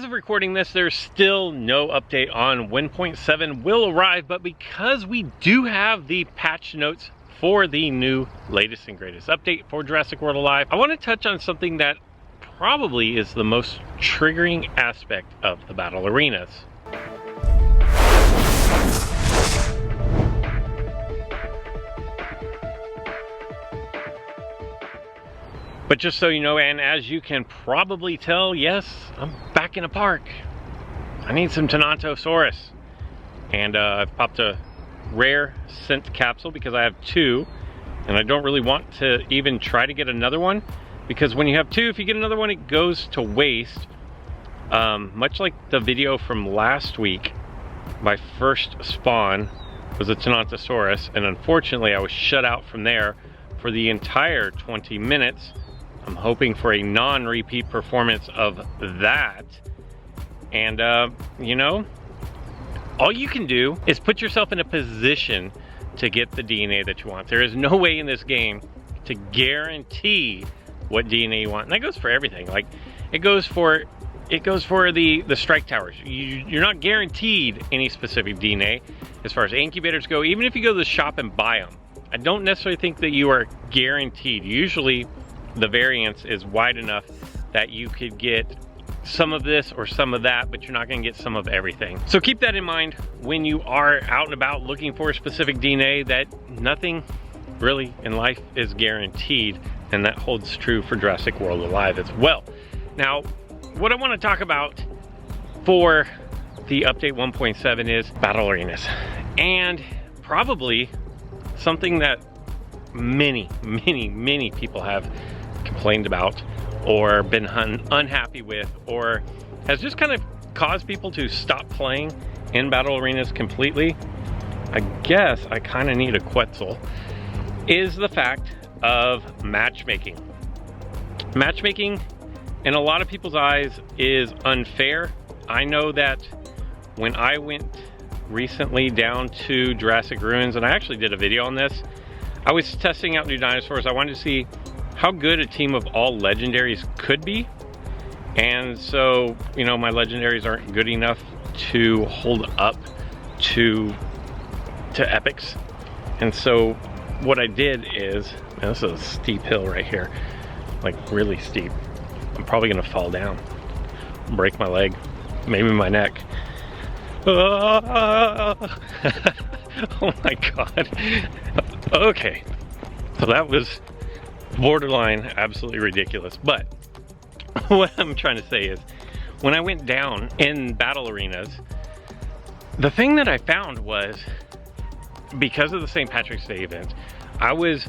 as of recording this, there's still no update on 1.7 will arrive, but because we do have the patch notes for the new latest and greatest update for Jurassic World Alive, I want to touch on something that probably is the most triggering aspect of the battle arenas. But just so you know, and as you can probably tell, yes, I'm back in a park. I need some TENONTOSAURUS. And I've popped a rare scent capsule because I have two. And I don't really want to even try to get another one. Because when you have two, if you get another one, it goes to waste. Much like the video from last week, my first spawn was a TENONTOSAURUS. And unfortunately, I was shut out from there for the entire 20 minutes. I'm hoping for a non-repeat performance of that. And, you know, all you can do is put yourself in a position to get the DNA that you want. There is no way in this game to guarantee what DNA you want. And that goes for everything. Like, it goes for the strike towers. You're not guaranteed any specific DNA as far as incubators go. Even if you go to the shop and buy them, I don't necessarily think that you are guaranteed. Usually, the variance is wide enough that you could get some of this or some of that, but you're not going to get some of everything. So keep that in mind when you are out and about looking for a specific DNA, that nothing really in life is guaranteed, and that holds true for Jurassic World Alive as well. Now, what I want to talk about for the update 1.7 is battle arenas, and probably something that many people have complained about or been unhappy with, or has just kind of caused people to stop playing in battle arenas completely. I guess I kind of need a Quetzal, is the fact of matchmaking. Matchmaking in a lot of people's eyes is unfair. I know that when I went recently down to Jurassic Ruins, and I actually did a video on this, I was testing out new dinosaurs. I wanted to see how good a team of all legendaries could be. And so, you know, my legendaries aren't good enough to hold up to epics. And so what I did is, man, this is a steep hill right here, like really steep. I'm probably gonna fall down, break my leg, maybe my neck. Oh my God. Okay, so that was borderline absolutely ridiculous. But what I'm trying to say is, when I went down in battle arenas, the thing that I found was, because of the St. Patrick's Day event, I was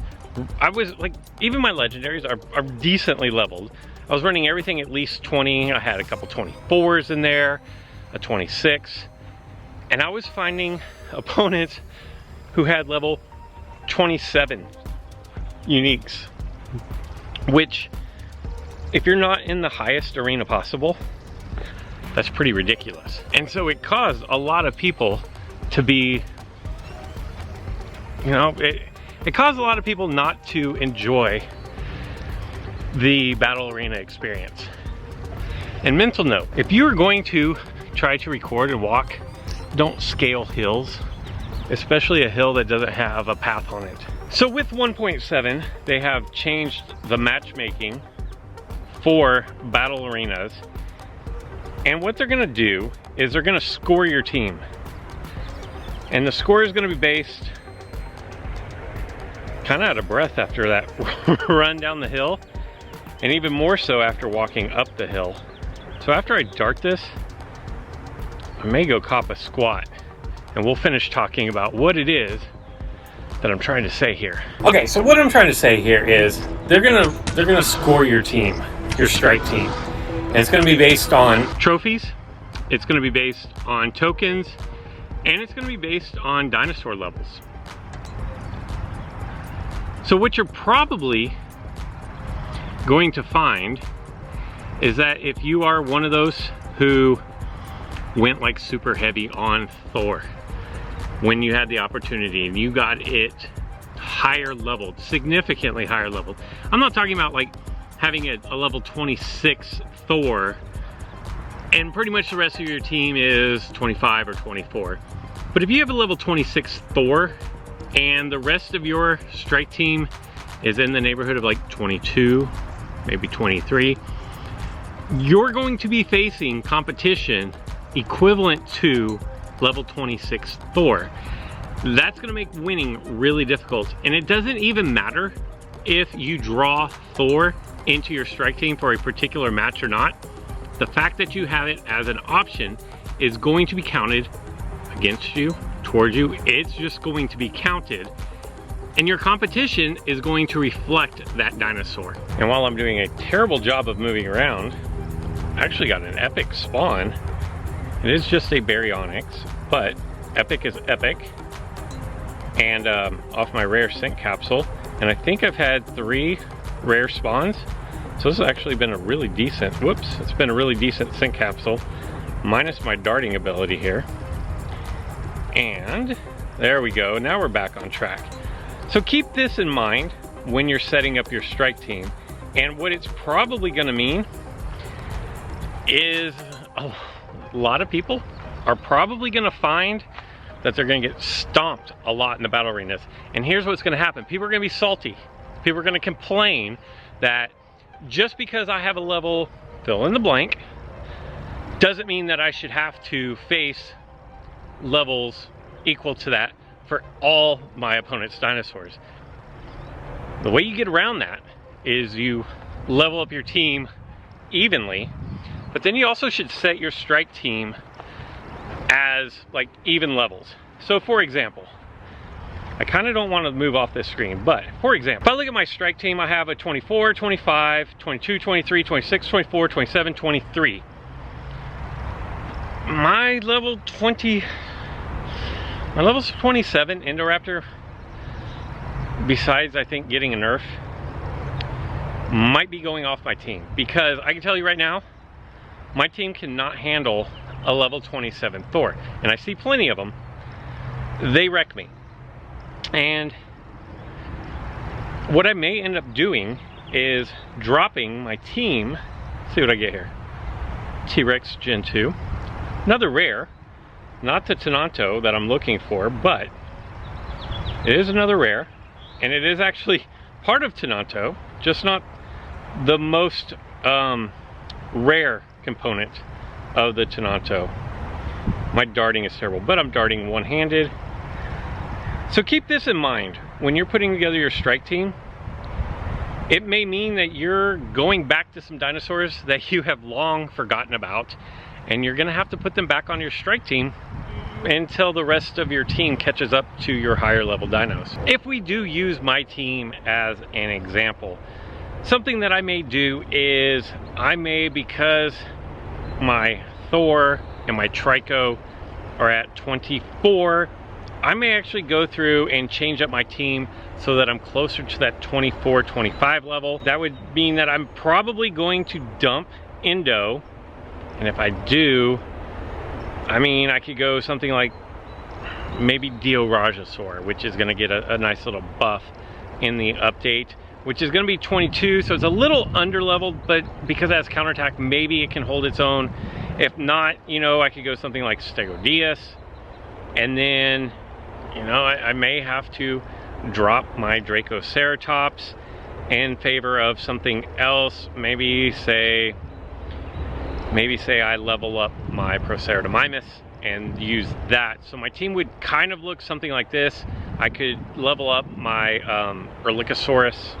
like, even my legendaries are decently leveled. I was running everything at least 20. I had a couple 24s in there, a 26, and I was finding opponents who had level 27 uniques, which, if you're not in the highest arena possible, that's pretty ridiculous. And so it caused a lot of people to be, you know, it caused a lot of people not to enjoy the battle arena experience. And mental note, if you are going to try to record and walk, don't scale hills, especially a hill that doesn't have a path on it. So with 1.7, they have changed the matchmaking for battle arenas. And what they're gonna do is they're gonna score your team. And the score is gonna be based kind of out of breath after that run down the hill, and even more so after walking up the hill. So after I dart this, I may go cop a squat, and we'll finish talking about what it is that I'm trying to say here. Okay, so what I'm trying to say here is they're gonna score your team, your strike team. And it's gonna be based on trophies, it's gonna be based on tokens, and it's gonna be based on dinosaur levels. So what you're probably going to find is that if you are one of those who went like super heavy on Thor when you had the opportunity and you got it higher leveled, significantly higher leveled. I'm not talking about like having a level 26 Thor and pretty much the rest of your team is 25 or 24. But if you have a level 26 Thor and the rest of your strike team is in the neighborhood of like 22, maybe 23, you're going to be facing competition equivalent to level 26 Thor. That's going to make winning really difficult, and it doesn't even matter if you draw Thor into your strike team for a particular match or not. The fact that you have it as an option is going to be counted against you, towards you. It's just going to be counted, and your competition is going to reflect that dinosaur. And while I'm doing a terrible job of moving around, I actually got an epic spawn. It is just a baryonyx, but epic is epic. And off my rare scent capsule, and I think I've had 3 rare spawns. So this has actually been a really decent, it's been a really decent scent capsule, minus my darting ability here. And there we go, now we're back on track. So keep this in mind when you're setting up your strike team. And what it's probably gonna mean is a lot of people are probably gonna find that they're gonna get stomped a lot in the battle arenas. And here's what's gonna happen. People are gonna be salty. People are gonna complain that just because I have a level fill in the blank doesn't mean that I should have to face levels equal to that for all my opponent's dinosaurs. The way you get around that is you level up your team evenly, but then you also should set your strike team as like even levels. So for example, I kind of don't want to move off this screen, but for example, if I look at my strike team, I have a 24, 25, 22, 23, 26, 24, 27, 23. My level 20, my level 27 Indoraptor, besides I think getting a nerf, might be going off my team, because I can tell you right now, my team cannot handle a level 27 Thor, and I see plenty of them. They wreck me. And what I may end up doing is dropping my team. See what I get here. T-Rex Gen 2. Another rare. Not the Tenonto that I'm looking for, but it is another rare. And it is actually part of Tenonto, just not the most rare component of the Tenonto. My darting is terrible, but I'm darting one-handed. So keep this in mind when you're putting together your strike team. It may mean that you're going back to some dinosaurs that you have long forgotten about, and you're gonna have to put them back on your strike team until the rest of your team catches up to your higher level dinos. If we do use my team as an example, something that I may do is I may, because my Thor and my Trico are at 24, I may actually go through and change up my team so that I'm closer to that 24, 25 level. That would mean that I'm probably going to dump Indo, and if I do, I mean, I could go something like maybe Diorajasaur, which is gonna get a nice little buff in the update, which is gonna be 22, so it's a little under leveled, but because it has counterattack, maybe it can hold its own. If not, you know, I could go something like Stegosaurus, and then, you know, I may have to drop my Dracoceratops in favor of something else. Maybe say I level up my Proceratomimus and use that. So my team would kind of look something like this. I could level up my Erlikosaurus,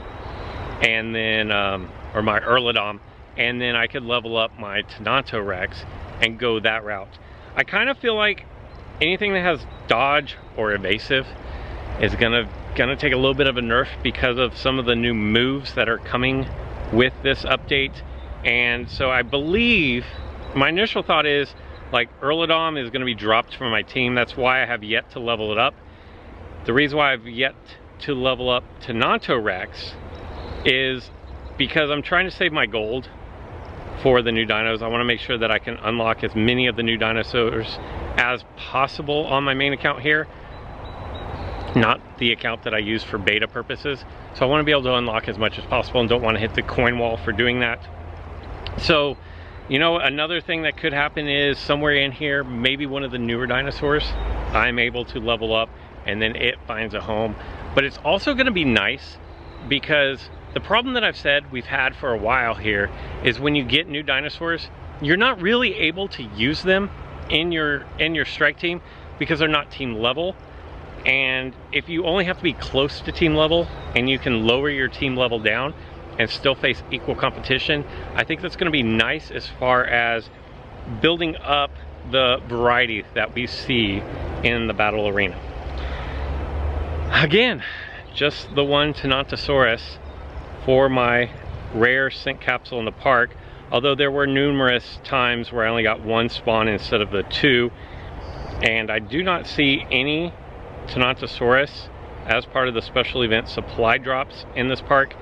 and then, or my Erlodom, and then I could level up my Tenontorex and go that route. I kind of feel like anything that has dodge or evasive is gonna take a little bit of a nerf because of some of the new moves that are coming with this update. And so I believe, my initial thought is like Erlodom is gonna be dropped from my team. That's why I have yet to level it up. The reason why I've yet to level up Tenontorex is because I'm trying to save my gold for the new dinos. I want to make sure that I can unlock as many of the new dinosaurs as possible on my main account here, not the account that I use for beta purposes. So I want to be able to unlock as much as possible and don't want to hit the coin wall for doing that. So You know, another thing that could happen is somewhere in here, maybe one of the newer dinosaurs, I'm able to level up and then it finds a home. But it's also going to be nice because the problem that I've said we've had for a while here is when you get new dinosaurs, you're not really able to use them in your strike team because they're not team level. And if you only have to be close to team level and you can lower your team level down and still face equal competition, I think that's going to be nice as far as building up the variety that we see in the battle arena. Again, just the one TENONTOSAURUS for my rare sync capsule in the park, although there were numerous times where I only got one spawn instead of the two, and I do not see any TENONTOSAURUS as part of the special event supply drops in this park.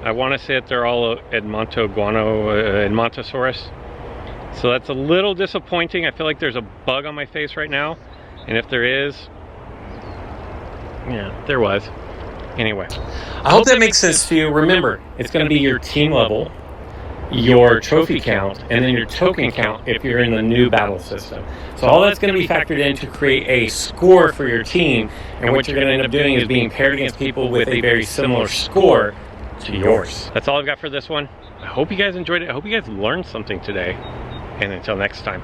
I want to say that they're all Edmontosaurus. So that's a little disappointing. I feel like there's a bug on my face right now, and if there is, yeah, there was. Anyway, I hope that makes sense to you. Remember, it's going to be your team level, your trophy count, and then your token count if you're in the new battle system. So all that's going to be factored in to create a score for your team, and what you're going to end up doing is being paired against people with a very similar score to yours. That's all I've got for this one. I hope you guys enjoyed it. I hope you guys learned something today. And until next time.